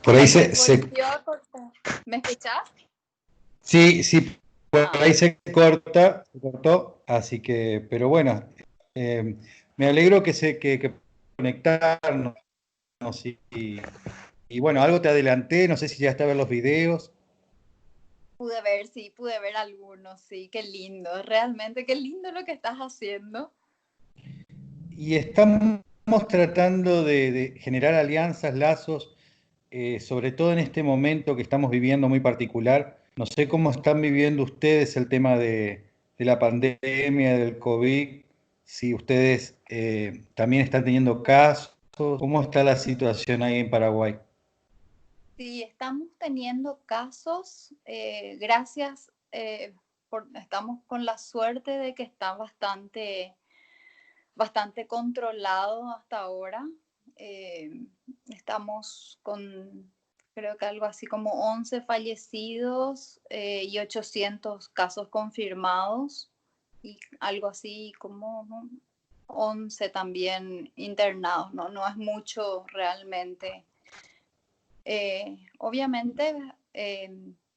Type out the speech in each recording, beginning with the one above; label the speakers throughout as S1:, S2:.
S1: Por ahí
S2: Se volvió a cortar. ¿Me escuchás?
S1: sí, sí, por
S2: Ah,
S1: ahí se cortó, así que, pero bueno, eh, me alegro que conectarnos y bueno, algo te adelanté, no sé si llegaste a ver los videos.
S2: pude ver, sí, pude ver algunos, sí, qué lindo, realmente qué lindo lo que estás haciendo.
S1: Y estamos tratando de generar alianzas, lazos, sobre todo en este momento que estamos viviendo muy particular. No sé cómo están viviendo ustedes el tema de la pandemia, del COVID, si ustedes también están teniendo casos, ¿cómo está la situación ahí en Paraguay?
S2: Sí, estamos teniendo casos, gracias, estamos con la suerte de que está bastante controlado hasta ahora. Eh, Estamos con, creo que algo así como 11 fallecidos y 800 casos confirmados y algo así como 11 también internados, ¿no? No es mucho realmente. Obviamente,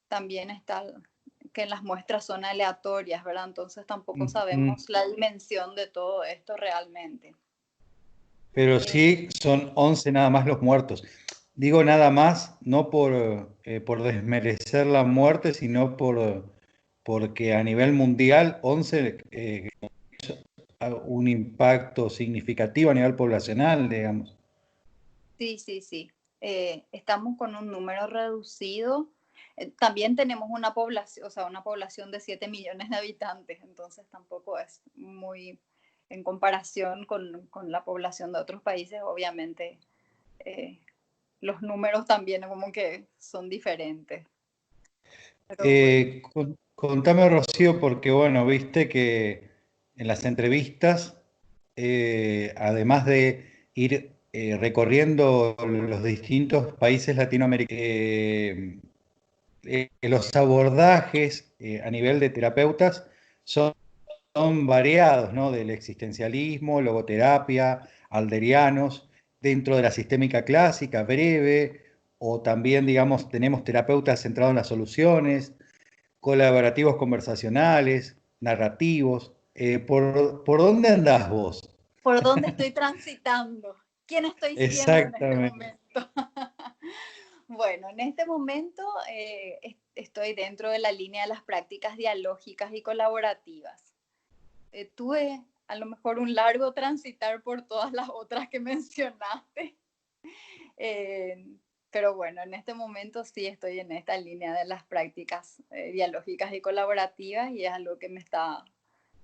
S2: también está que las muestras son aleatorias, ¿verdad? Entonces tampoco
S1: Ujú.
S2: sabemos la dimensión de todo esto realmente.
S1: Pero
S2: Eh,
S1: sí son 11 nada más los muertos. Digo nada más, no por desmerecer la muerte, sino porque a nivel mundial 11 un impacto significativo a nivel poblacional, digamos.
S2: sí, sí, sí. Estamos con un número reducido. También tenemos una población, o sea, una población de 7 millones de habitantes, entonces tampoco es muy, en comparación con la población de otros países, obviamente eh, los números también como que son diferentes. Pero bueno.
S1: Contame, Rocío, porque bueno, viste que en las entrevistas, además de ir recorriendo los distintos países latinoamericanos, los abordajes a nivel de terapeutas son, son variados, ¿no? Del existencialismo, logoterapia, alderianos, dentro de la sistémica clásica, breve, o también, digamos, tenemos terapeutas centrados en las soluciones, colaborativos conversacionales, narrativos. ¿Por dónde andás vos?
S2: ¿Por dónde estoy transitando? ¿Quién estoy siendo en este
S1: Exactamente.
S2: momento? Bueno, en este momento estoy dentro de la línea de las prácticas dialógicas y colaborativas. Tuve a lo mejor un largo transitar por todas las otras que mencionaste, eh, pero bueno, en este momento sí estoy en esta línea de las prácticas dialógicas y colaborativas y es algo que me está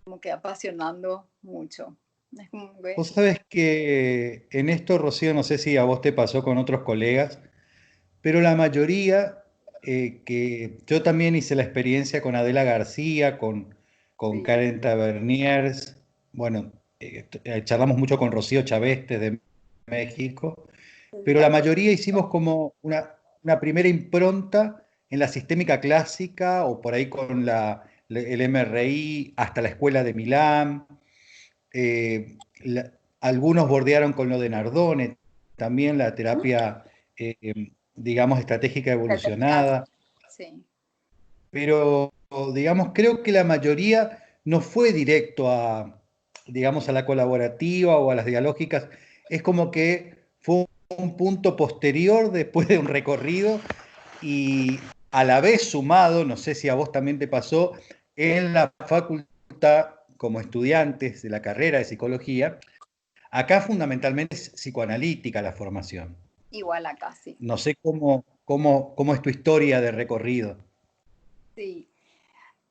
S2: como que apasionando mucho. Es como que
S1: Vos sabés que en esto, Rocío, no sé si a vos te pasó con otros colegas, pero la mayoría, que yo también hice la experiencia con Adela García, con
S2: sí,
S1: Karen Taverniers, bueno, charlamos mucho con Rocío Chaveste de México,
S2: sí,
S1: pero la
S2: también.
S1: mayoría hicimos como una primera impronta en la sistémica clásica o por ahí con el MRI hasta la escuela de Milán. Algunos bordearon con lo de Nardone, también la terapia, digamos, estratégica
S2: Estrategias,
S1: evolucionada,
S2: sí.
S1: pero, digamos, creo que la mayoría no fue directo a, digamos, a la colaborativa o a las dialógicas, es como que fue un punto posterior después de un recorrido y a la vez sumado, no sé si a vos también te pasó, en la facultad como estudiantes de la carrera de psicología. Acá fundamentalmente es psicoanalítica la formación.
S2: Igual acá, sí.
S1: No sé cómo es tu historia de recorrido.
S2: Sí.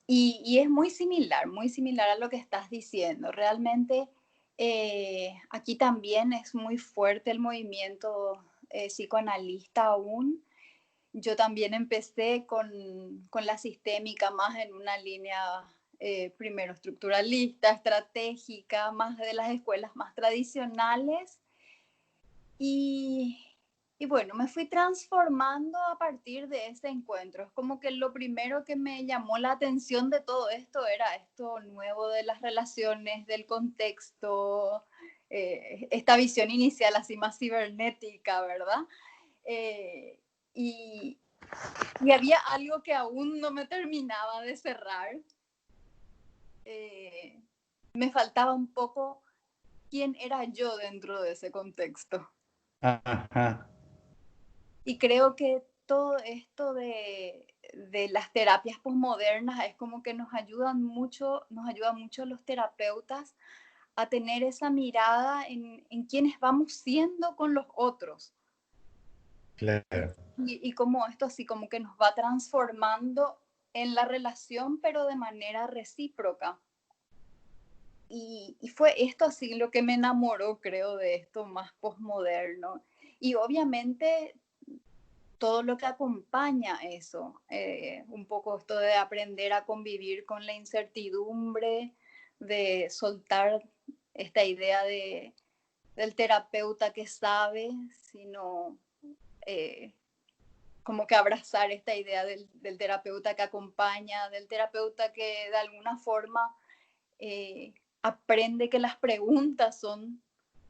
S2: Y es muy similar a lo que estás diciendo. Realmente aquí también es muy fuerte el movimiento psicoanalista aún. Yo también empecé con la sistémica más en una línea primero estructuralista, estratégica, más de las escuelas más tradicionales. Y, y bueno, me fui transformando a partir de ese encuentro. Es como que lo primero que me llamó la atención de todo esto era esto nuevo de las relaciones, del contexto, esta visión inicial así más cibernética, ¿verdad? Eh, y, y había algo que aún no me terminaba de cerrar. Me faltaba un poco quién era yo dentro de ese contexto.
S1: Ajá.
S2: Y creo que todo esto de las terapias posmodernas es como que nos ayuda mucho los terapeutas a tener esa mirada en quienes vamos siendo con los otros.
S1: Claro.
S2: Y como esto así como que nos va transformando en la relación, pero de manera recíproca. Y fue esto así lo que me enamoró, creo, de esto más posmoderno. Y obviamente todo lo que acompaña eso, un poco esto de aprender a convivir con la incertidumbre, de soltar esta idea del terapeuta que sabe, sino como que abrazar esta idea del terapeuta que acompaña, del terapeuta que de alguna forma aprende que las preguntas son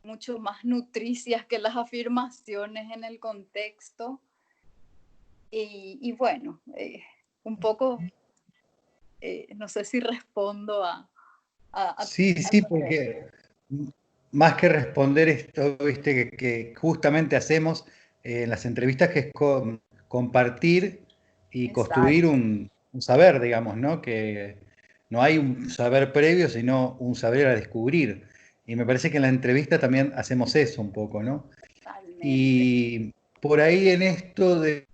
S2: mucho más nutricias que las afirmaciones en el contexto. Y bueno, un poco, no sé si respondo
S1: Sí,
S2: a
S1: sí,
S2: lo que...
S1: porque más que responder esto, viste, que justamente hacemos en las entrevistas, que es compartir y construir
S2: Exacto,
S1: un saber, digamos, ¿no? Que no hay un saber previo, sino un saber a descubrir. Y me parece que en la entrevista también hacemos eso un poco, ¿no?
S2: totalmente.
S1: Y por ahí en esto de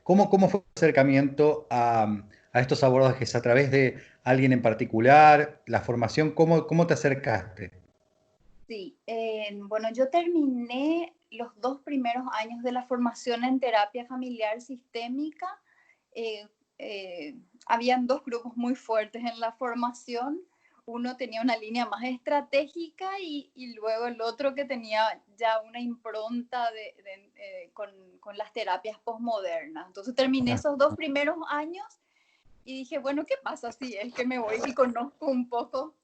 S1: cómo fue el acercamiento a estos abordajes, a través de alguien en particular, la formación, cómo te acercaste.
S2: Sí, bueno, yo terminé los 2 primeros años de la formación en terapia familiar sistémica. Eh, Habían 2 grupos muy fuertes en la formación. Uno tenía una línea más estratégica y luego el otro que tenía ya una impronta con las terapias posmodernas. Entonces terminé
S1: Ah,
S2: esos 2 primeros años y dije, bueno, ¿qué pasa si es que me voy y conozco un poco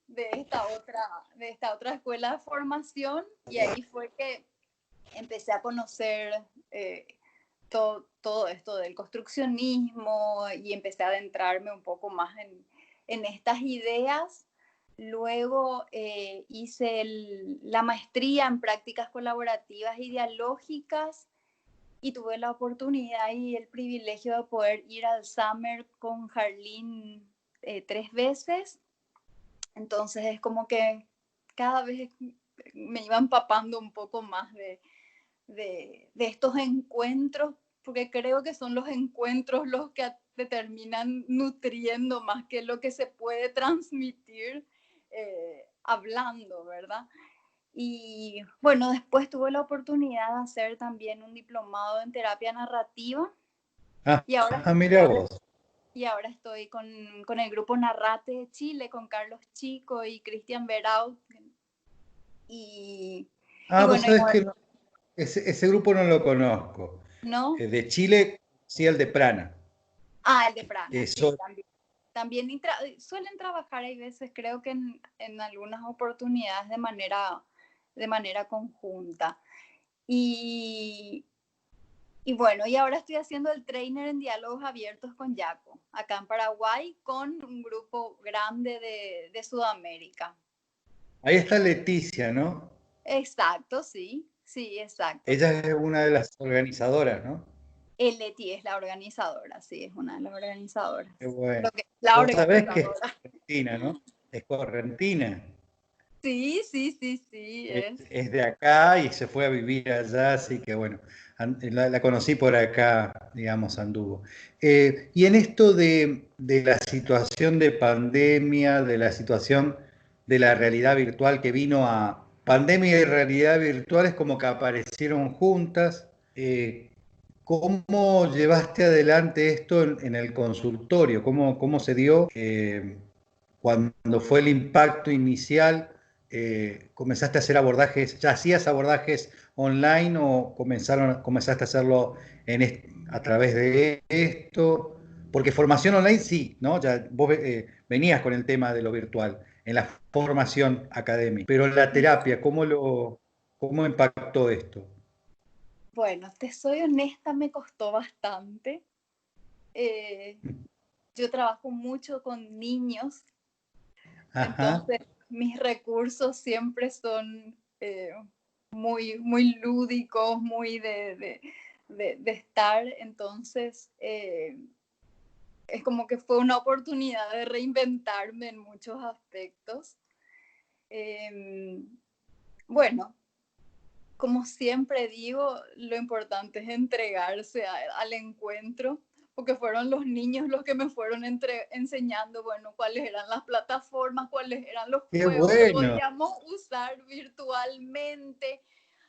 S2: de esta otra escuela de formación? Y ahí fue que empecé a conocer todo esto del construccionismo y empecé a adentrarme un poco más en estas ideas. Luego hice la maestría en prácticas colaborativas y dialógicas y tuve la oportunidad y el privilegio de poder ir al Summer con Jarlín 3 veces. Entonces es como que cada vez me iba empapando un poco más de estos encuentros, porque creo que son los encuentros los que te terminan nutriendo más que lo que se puede transmitir hablando, ¿verdad? Y bueno, después tuve la oportunidad de hacer también un diplomado en terapia narrativa y
S1: mira vos.
S2: estoy con el grupo Narrate de Chile, con Carlos Chico y Cristian Berau. Y, y
S1: Vos
S2: bueno,
S1: sabés que ese grupo no lo conozco.
S2: ¿no?
S1: De Chile, sí, el de Prana.
S2: Ah, el de Prana, sí,
S1: Eso,
S2: también. También suelen trabajar, hay veces, creo que en algunas oportunidades de manera conjunta. Y, y bueno, y ahora estoy haciendo el trainer en diálogos abiertos con Yaco, acá en Paraguay, con un grupo grande de Sudamérica.
S1: ahí está Leticia, ¿no?
S2: Exacto, sí, sí, exacto.
S1: Ella es una de las organizadoras, ¿no?
S2: El Leti es la organizadora, sí, es una de las organizadoras.
S1: Qué bueno.
S2: Creo que la
S1: Vos sabés que es
S2: organizadora.
S1: correntina, ¿no? Es correntina.
S2: Sí, sí, sí, sí, es.
S1: Es de acá y se fue a vivir allá, así que bueno, la conocí por acá, digamos, anduvo. Y en esto de la situación de pandemia, de la situación de la realidad virtual que vino a... Pandemia y realidad virtual es como que aparecieron juntas. ¿Cómo llevaste adelante esto en el consultorio? ¿Cómo se dio cuando fue el impacto inicial? ¿Comenzaste a hacer abordajes, ya hacías abordajes online o comenzaste a hacerlo a través de esto? Porque formación online sí, ¿no? Ya vos venías con el tema de lo virtual en la formación académica, pero la terapia, ¿cómo impactó esto?
S2: Bueno, te soy honesta, me costó bastante. Yo trabajo mucho con niños,
S1: Ajá,
S2: entonces mis recursos siempre son muy, muy lúdicos, muy de estar. Entonces, es como que fue una oportunidad de reinventarme en muchos aspectos. Bueno, como siempre digo, lo importante es entregarse al encuentro, porque fueron los niños los que me fueron enseñando, bueno, cuáles eran las plataformas, cuáles eran los
S1: qué
S2: juegos que
S1: bueno.
S2: podíamos usar virtualmente.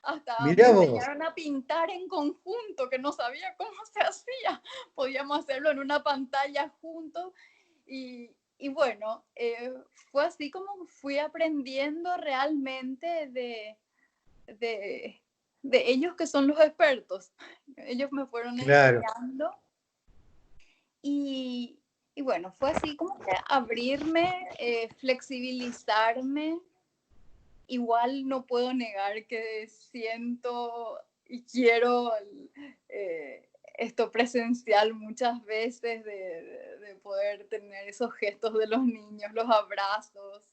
S2: Hasta me
S1: Mirá vos,
S2: enseñaron a pintar en conjunto, que no sabía cómo se hacía. Podíamos hacerlo en una pantalla juntos. Y bueno, fue así como fui aprendiendo realmente de, de ellos que son los expertos. Ellos me fueron
S1: claro.
S2: enseñando y, y bueno, fue así como que abrirme, flexibilizarme. Igual no puedo negar que siento y quiero esto presencial muchas veces, de poder tener esos gestos de los niños, los abrazos,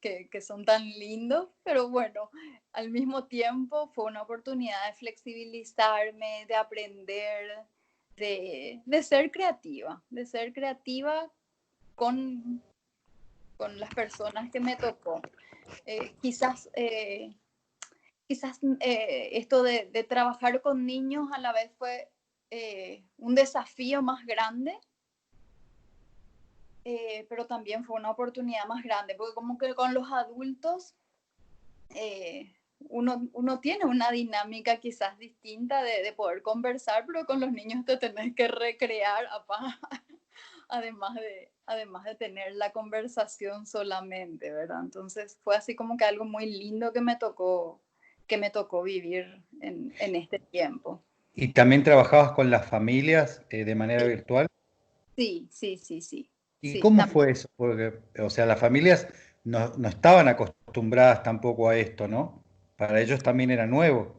S2: que son tan lindos, pero bueno, al mismo tiempo fue una oportunidad de flexibilizarme, de aprender, de ser creativa con, con las personas que me tocó. Quizás esto de trabajar con niños a la vez fue un desafío más grande, pero también fue una oportunidad más grande, porque como que con los adultos uno tiene una dinámica quizás distinta de poder conversar, pero con los niños te tenés que recrear, apá, además de tener la conversación solamente, ¿verdad? Entonces fue así como que algo muy lindo que me tocó vivir en este tiempo.
S1: ¿Y también trabajabas con las familias de manera
S2: Sí,
S1: virtual?
S2: sí, sí, sí, sí,
S1: ¿Y
S2: sí,
S1: cómo
S2: también.
S1: fue eso? Porque, o sea, las familias no estaban acostumbradas tampoco a esto, ¿no? Para ellos también era nuevo.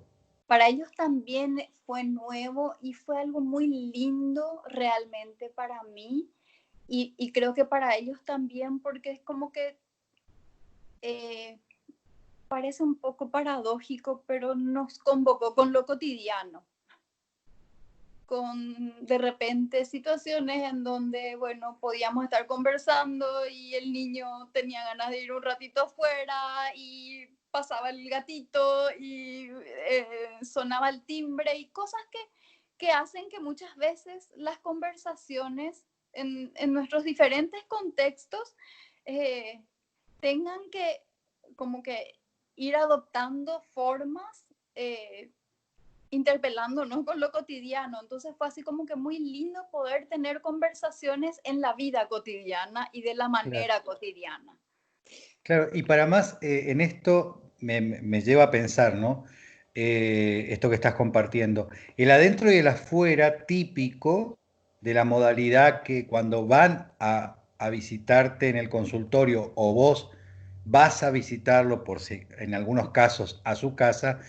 S2: Para ellos también fue nuevo y fue algo muy lindo realmente para mí y creo que para ellos también porque es como que eh, parece un poco paradójico, pero nos convocó con lo cotidiano, con de repente situaciones en donde, bueno, podíamos estar conversando y el niño tenía ganas de ir un ratito afuera y pasaba el gatito y sonaba el timbre y cosas que hacen que muchas veces las conversaciones en nuestros diferentes contextos eh, tengan que como que ir adoptando formas interpelándonos con lo cotidiano. Entonces fue así como que muy lindo poder tener conversaciones en la vida cotidiana y de la
S1: Claro.
S2: manera cotidiana.
S1: Claro, y para más, en esto me lleva a pensar, ¿no? Esto que estás compartiendo. El adentro y el afuera típico de la modalidad que cuando van a visitarte en el consultorio o vos vas a visitarlo, por si, en algunos casos a su casa,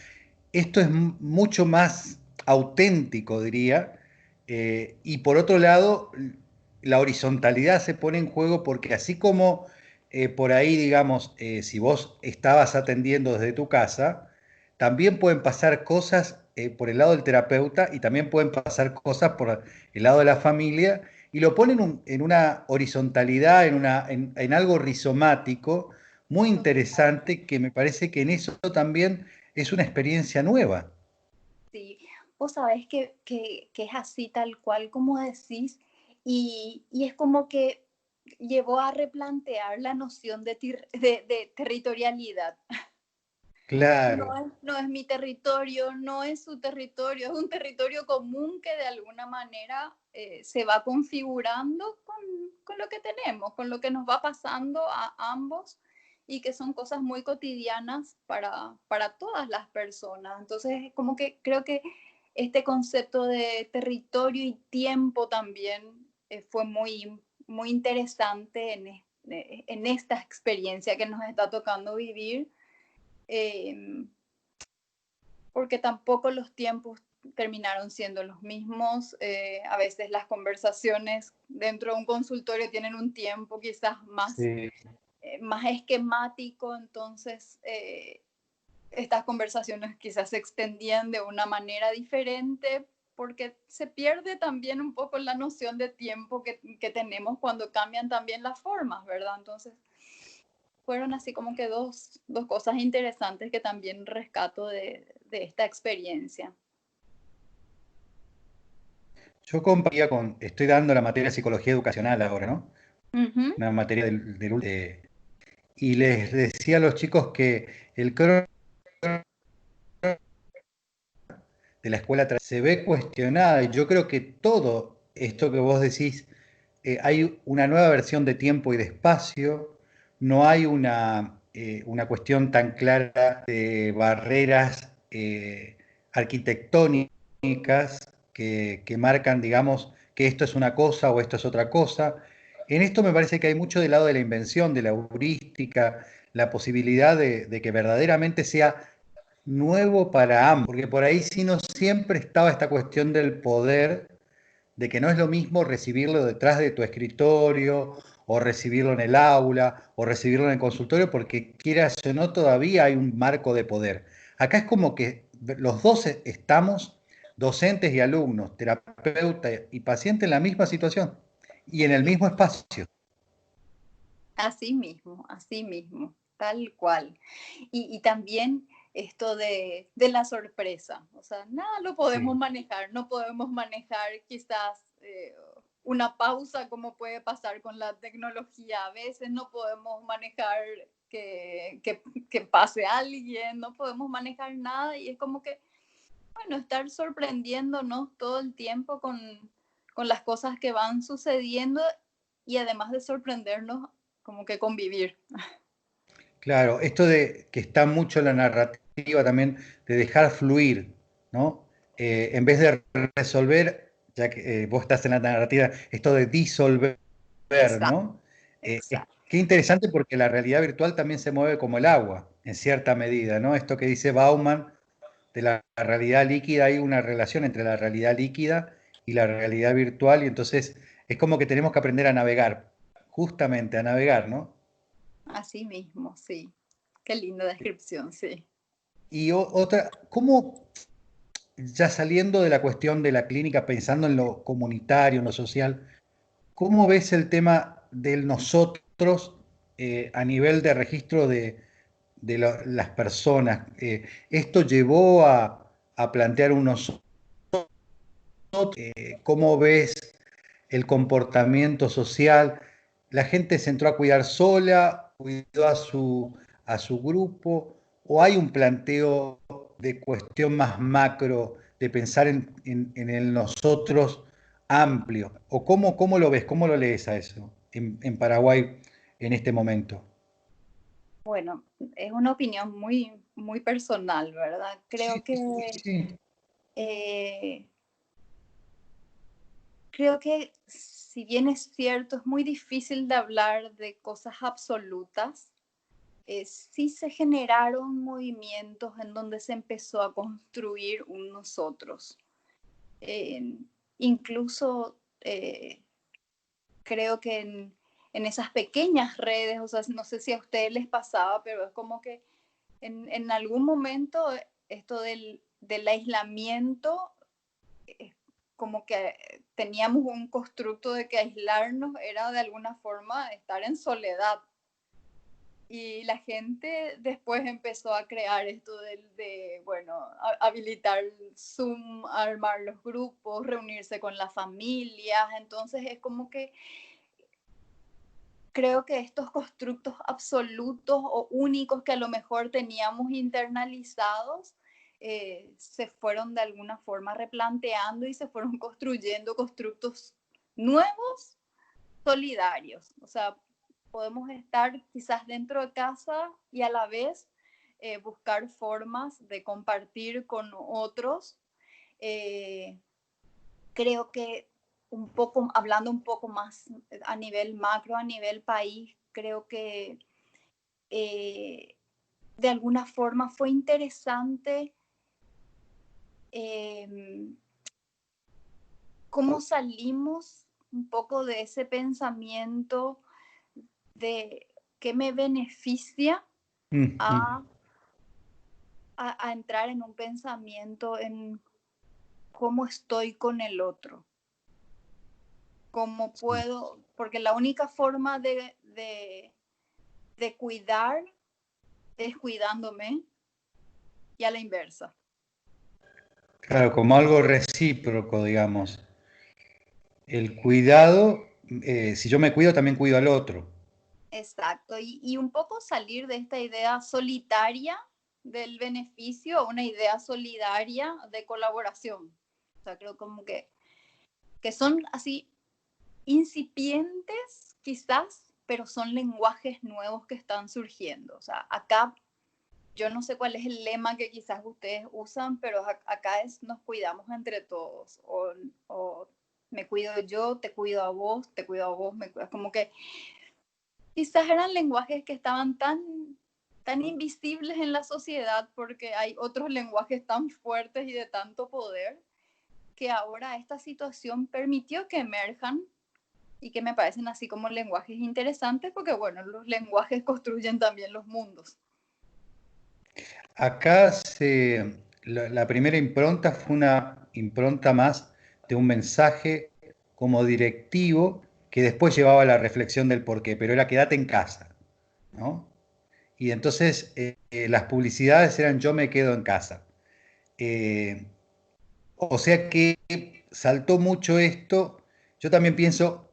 S1: esto es mucho más auténtico, diría. Y por otro lado, la horizontalidad se pone en juego porque así como por ahí, digamos, si vos estabas atendiendo desde tu casa, también pueden pasar cosas por el lado del terapeuta y también pueden pasar cosas por el lado de la familia y lo ponen en una horizontalidad, en algo rizomático muy
S2: Total.
S1: interesante que me parece que en eso también es una experiencia nueva.
S2: Sí, vos sabés que es así tal cual como decís y es como que llevó a replantear la noción de territorialidad.
S1: Claro,
S2: No es mi territorio, no es su territorio, es un territorio común que de alguna manera se va configurando con lo que tenemos, con lo que nos va pasando a ambos y que son cosas muy cotidianas para todas las personas. Entonces, como que creo que este concepto de territorio y tiempo también fue muy, muy interesante en esta experiencia que nos está tocando vivir. Eh, porque tampoco los tiempos terminaron siendo los mismos. A veces las conversaciones dentro de un consultorio tienen un tiempo quizás más,
S1: Sí.
S2: más esquemático, entonces estas conversaciones quizás se extendían de una manera diferente porque se pierde también un poco la noción de tiempo que tenemos cuando cambian también las formas, ¿verdad? Entonces fueron así como que dos cosas interesantes que también rescato de esta experiencia.
S1: Yo compartía estoy dando la materia de psicología educacional ahora, ¿no?
S2: Ujú.
S1: Una materia y les decía a los chicos que el crono de la escuela se ve cuestionada y yo creo que todo esto que vos decís, hay una nueva versión de tiempo y de espacio, no hay una cuestión tan clara de barreras arquitectónicas que marcan, digamos, que esto es una cosa o esto es otra cosa. En esto me parece que hay mucho del lado de la invención, de la heurística, la posibilidad de que verdaderamente sea nuevo para ambos, porque por ahí sí no siempre estaba esta cuestión del poder, de que no es lo mismo recibirlo detrás de tu escritorio, o recibirlo en el aula, o recibirlo en el consultorio, porque quieras o no, todavía hay un marco de poder. Acá es como que los dos estamos, docentes y alumnos, terapeuta y paciente, en la misma situación y en el mismo espacio.
S2: Así mismo, tal cual. Y también esto de la sorpresa, o sea, nada lo podemos
S1: Sí.
S2: manejar, no podemos manejar quizás una pausa como puede pasar con la tecnología, a veces no podemos manejar que pase alguien, no podemos manejar nada y es como que, bueno, estar sorprendiéndonos todo el tiempo con las cosas que van sucediendo y además de sorprendernos, como que convivir.
S1: Claro, esto de que está mucho en la narrativa también, de dejar fluir, ¿no? En vez de resolver, ya que vos estás en la narrativa, esto de disolver,
S2: Exacto,
S1: ¿no?
S2: exacto.
S1: Qué interesante porque la realidad virtual también se mueve como el agua, en cierta medida, ¿no? Esto que dice Bauman de la realidad líquida, hay una relación entre la realidad líquida y la realidad virtual, y entonces es como que tenemos que aprender a navegar, justamente a navegar, ¿no?
S2: Así mismo, sí. Qué linda descripción, sí.
S1: Y otra, ¿cómo, ya saliendo de la cuestión de la clínica, pensando en lo comunitario, en lo social, cómo ves el tema del nosotros a nivel de registro de las personas? ¿Esto llevó a plantear un nosotros? ¿Cómo ves el comportamiento social? ¿La gente se entró a cuidar sola, cuidó a su grupo, o hay un planteo de cuestión más macro, de pensar en el nosotros amplio? ¿O cómo lo ves, cómo lo lees a eso en Paraguay en este momento?
S2: Bueno, es una opinión muy personal, ¿verdad?
S1: Sí, sí, sí.
S2: Eh, creo que si bien es cierto, es muy difícil de hablar de cosas absolutas. Sí se generaron movimientos en donde se empezó a construir un nosotros. Eh, incluso creo que en esas pequeñas redes, o sea, no sé si a ustedes les pasaba, pero es como que en algún momento esto del aislamiento, como que teníamos un constructo de que aislarnos era de alguna forma estar en soledad. Y la gente después empezó a crear esto bueno, habilitar Zoom, armar los grupos, reunirse con las familias. Entonces es como que creo que estos constructos absolutos o únicos que a lo mejor teníamos internalizados se fueron de alguna forma replanteando y se fueron construyendo constructos nuevos, solidarios. O sea, podemos estar quizás dentro de casa y a la vez buscar formas de compartir con otros. Eh, creo que un poco, hablando un poco más a nivel macro, a nivel país, creo que eh, de alguna forma fue interesante em, cómo salimos un poco de ese pensamiento de qué me beneficia
S1: Ujú.
S2: a, a entrar en un pensamiento en cómo estoy con el otro, cómo
S1: Sí.
S2: puedo, porque la única forma de cuidar es cuidándome y a la inversa.
S1: Claro, como algo recíproco, digamos. El cuidado, si yo me cuido, también cuido al otro.
S2: Exacto, y un poco salir de esta idea solitaria del beneficio a una idea solidaria de colaboración. O sea, creo como que son así incipientes quizás, pero son lenguajes nuevos que están surgiendo. O sea, acá yo no sé cuál es el lema que quizás ustedes usan, pero acá es nos cuidamos entre todos. O me cuido yo, te cuido a vos, te cuido a vos, me cuidas. Como que quizás eran lenguajes que estaban tan invisibles en la sociedad porque hay otros lenguajes tan fuertes y de tanto poder que ahora esta situación permitió que emerjan y que me parecen así como lenguajes interesantes porque, bueno, los lenguajes construyen también los mundos.
S1: Acá la primera impronta fue una impronta más de un mensaje como directivo que después llevaba a la reflexión del porqué, pero era quédate en casa, ¿no? Y entonces las publicidades eran yo me quedo en casa. Eh, o sea que saltó mucho esto. Yo también pienso,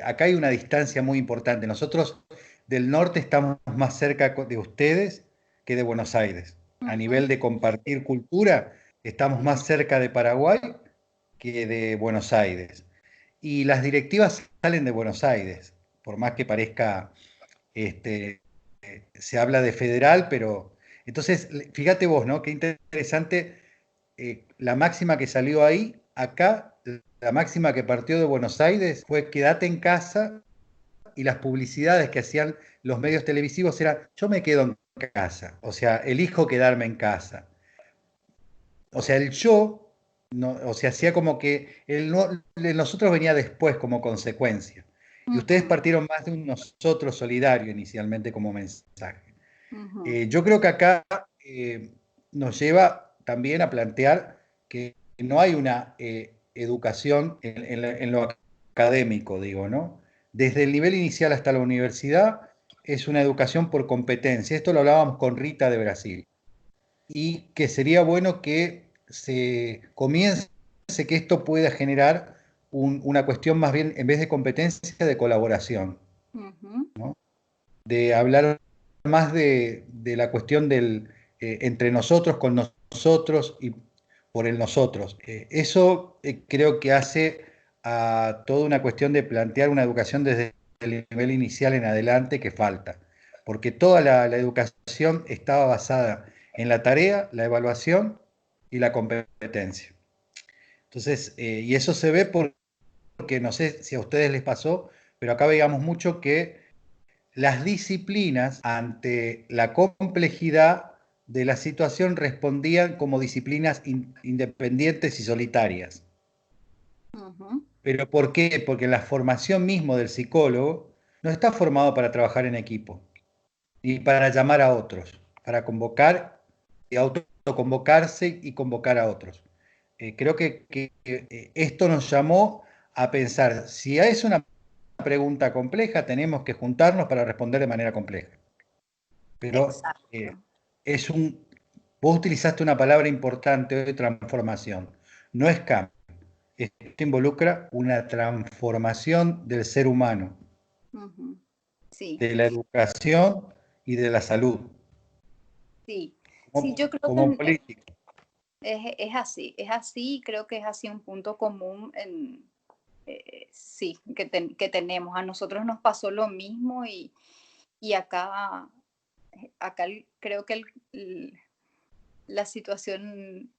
S1: acá hay una distancia muy importante. Nosotros del norte estamos más cerca de ustedes que de Buenos Aires. A
S2: Ujú.
S1: nivel de compartir cultura, estamos más cerca de Paraguay que de Buenos Aires. Y las directivas salen de Buenos Aires, por más que parezca, este, se habla de federal, pero entonces, fíjate vos, ¿no? Qué interesante la máxima que salió ahí, acá, la máxima que partió de Buenos Aires fue quédate en casa y las publicidades que hacían los medios televisivos eran yo me quedo en casa, o sea, elijo quedarme en casa. O sea, el yo, no, o sea, hacía como que el, no, el nosotros venía después como consecuencia. Y ustedes
S2: Ujú.
S1: partieron más de un nosotros solidario inicialmente como mensaje.
S2: Ujú.
S1: Yo creo que acá nos lleva también a plantear que no hay una educación en lo académico, digo, ¿no? Desde el nivel inicial hasta la universidad es una educación por competencia. Esto lo hablábamos con Rita de Brasil. Y que sería bueno que se comience, que esto pueda generar una cuestión más bien, en vez de competencia, de colaboración,
S2: Ujú.
S1: ¿no? De hablar más de la cuestión del entre nosotros, con nosotros y por el nosotros. Eso creo que hace a toda una cuestión de plantear una educación desde el nivel inicial en adelante que falta, porque toda la educación estaba basada en la tarea, la evaluación y la competencia. Entonces, y eso se ve porque no sé si a ustedes les pasó, pero acá veíamos mucho que las disciplinas, ante la complejidad de la situación, respondían como disciplinas independientes y solitarias.
S2: Ujú.
S1: ¿Pero por qué? Porque la formación mismo del psicólogo no está formado para trabajar en equipo, ni para llamar a otros, para convocar y autoconvocarse y convocar a otros. Creo que esto nos llamó a pensar, si es una pregunta compleja, tenemos que juntarnos para responder de manera compleja. Pero
S2: Exacto.
S1: es un, vos utilizaste una palabra importante de transformación, no es cambio. Esto involucra una transformación del ser humano,
S2: Ujú. Sí,
S1: de la educación y de la salud,
S2: sí. Sí, yo
S1: como,
S2: creo
S1: como
S2: que
S1: político.
S2: es así, y creo que es así un punto común en, sí, que tenemos. A nosotros nos pasó lo mismo y acá creo que la situación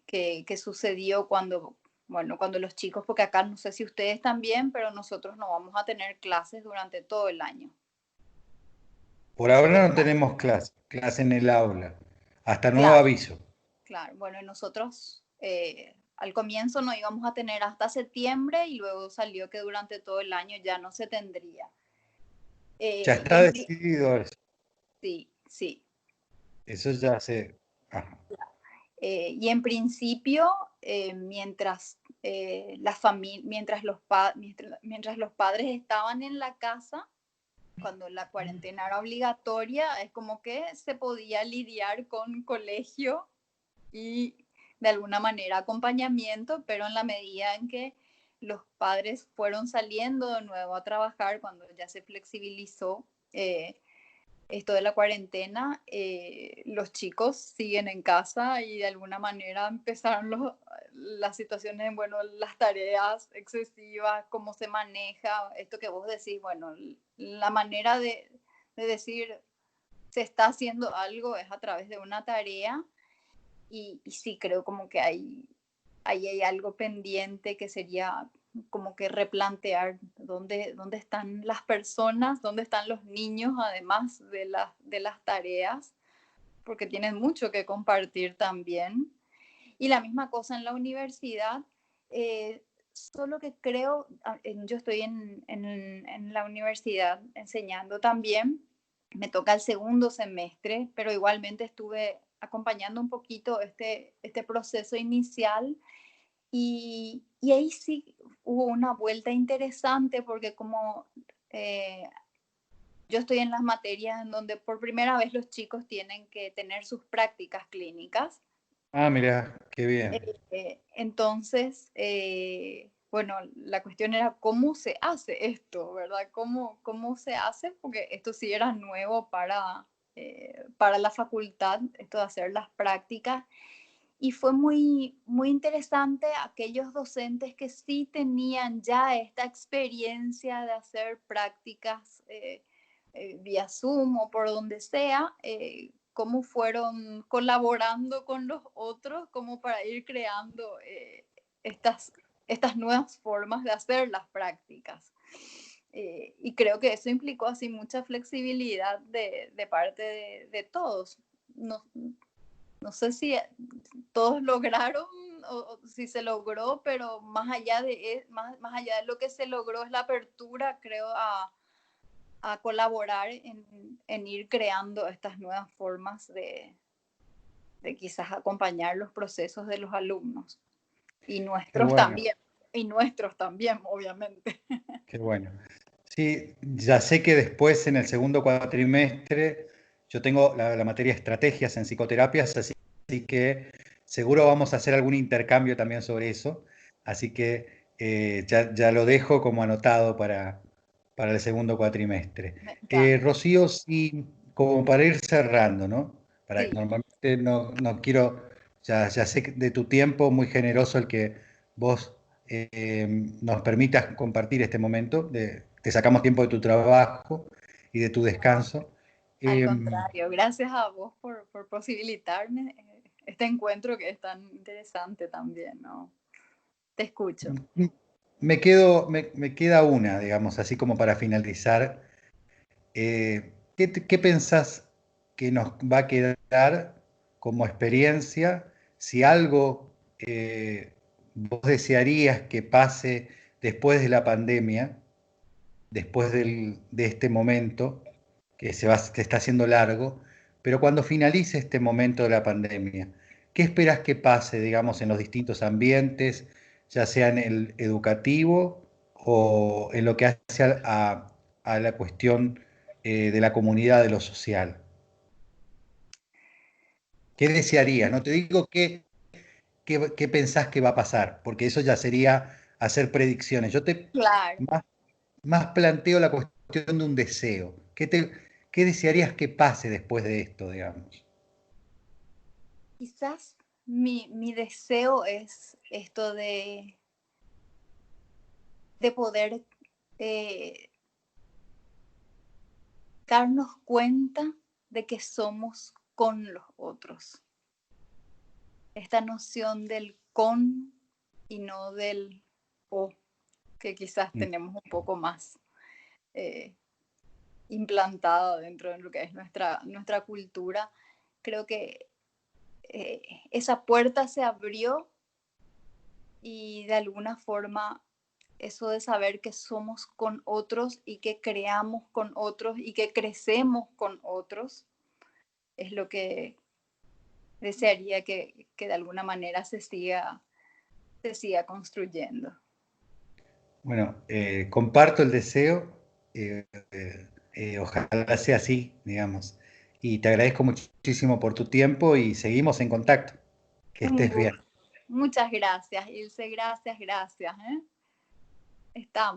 S2: que sucedió cuando, bueno, cuando los chicos, porque acá no sé si ustedes también, pero nosotros no vamos a tener clases durante todo el año.
S1: Por ahora no tenemos clase en el aula, hasta nuevo
S2: Claro,
S1: aviso.
S2: claro. Bueno, nosotros al comienzo no íbamos a tener hasta septiembre y luego salió que durante todo el año ya no se tendría.
S1: Ya
S2: Y
S1: está decidido eso.
S2: sí, sí.
S1: Eso ya se... Ajá.
S2: Y en principio, mientras, mientras los padres estaban en la casa, cuando la cuarentena era obligatoria, es como que se podía lidiar con colegio y de alguna manera acompañamiento, pero en la medida en que los padres fueron saliendo de nuevo a trabajar, cuando ya se flexibilizó esto de la cuarentena, los chicos siguen en casa y de alguna manera empezaron las situaciones, bueno, las tareas excesivas, cómo se maneja, esto que vos decís, bueno, la manera de decir se está haciendo algo es a través de una tarea y sí creo como que ahí hay algo pendiente que sería como que replantear dónde están las personas, dónde están los niños, además de las tareas, porque tienen mucho que compartir también. Y la misma cosa en la universidad, solo que creo, yo estoy en la universidad enseñando también, me toca el segundo semestre, pero igualmente estuve acompañando un poquito este proceso inicial y ahí sí hubo una vuelta interesante porque como eh, yo estoy en las materias en donde por primera vez los chicos tienen que tener sus prácticas clínicas.
S1: Ah, mira, qué bien.
S2: Entonces, bueno, la cuestión era cómo se hace esto, ¿verdad? ¿Cómo se hace? Porque esto sí era nuevo para la facultad, esto de hacer las prácticas. Y fue muy interesante aquellos docentes que sí tenían ya esta experiencia de hacer prácticas vía Zoom o por donde sea, cómo fueron colaborando con los otros como para ir creando estas nuevas formas de hacer las prácticas. Y creo que eso implicó así mucha flexibilidad de parte de todos. No, no sé si todos lograron o si se logró, pero más allá de lo que se logró es la apertura, creo, a colaborar en ir creando estas nuevas formas de quizás acompañar los procesos de los alumnos y
S1: Qué bueno,
S2: y nuestros también, obviamente.
S1: qué bueno. Sí, ya sé que después en el segundo cuatrimestre yo tengo la materia estrategias en psicoterapias, así que seguro vamos a hacer algún intercambio también sobre eso. Así que ya lo dejo como anotado para el segundo cuatrimestre.
S2: Me encanta.
S1: Rocío, sí, como para ir cerrando, ¿no?
S2: Sí,
S1: Normalmente no quiero, ya sé que de tu tiempo, muy generoso el que vos nos permitas compartir este momento. Te sacamos tiempo de tu trabajo y de tu
S2: no,
S1: descanso.
S2: al
S1: Eh,
S2: contrario, gracias a vos por posibilitarme este encuentro que es tan interesante también, ¿no? Te escucho.
S1: me queda una, digamos, así como para finalizar. ¿Qué pensás que nos va a quedar como experiencia si algo vos desearías que pase después de la pandemia, después de este momento que está haciendo largo, pero cuando finalice este momento de la pandemia, ¿qué esperas que pase, digamos, en los distintos ambientes, ya sea en el educativo o en lo que hace a la cuestión de la comunidad, de lo social? ¿Qué desearías? No te digo qué pensás que va a pasar, porque eso ya sería hacer predicciones.
S2: Claro,
S1: Más, más planteo la cuestión de un deseo. ¿Qué desearías que pase después de esto, digamos?
S2: quizás mi deseo es esto de poder eh, darnos cuenta de que somos con los otros. Esta noción del con y no del o, que quizás
S1: Mm,
S2: tenemos un poco más eh, implantada dentro de lo que es nuestra cultura. Creo que esa puerta se abrió y de alguna forma eso de saber que somos con otros y que creamos con otros y que crecemos con otros es lo que desearía que de alguna manera se siga construyendo.
S1: Bueno, comparto el deseo, ojalá sea así, digamos. Y te agradezco muchísimo por tu tiempo y seguimos en contacto. Que
S2: Un
S1: estés bien.
S2: gusto. Muchas gracias, Ilse, gracias, gracias. Estamos.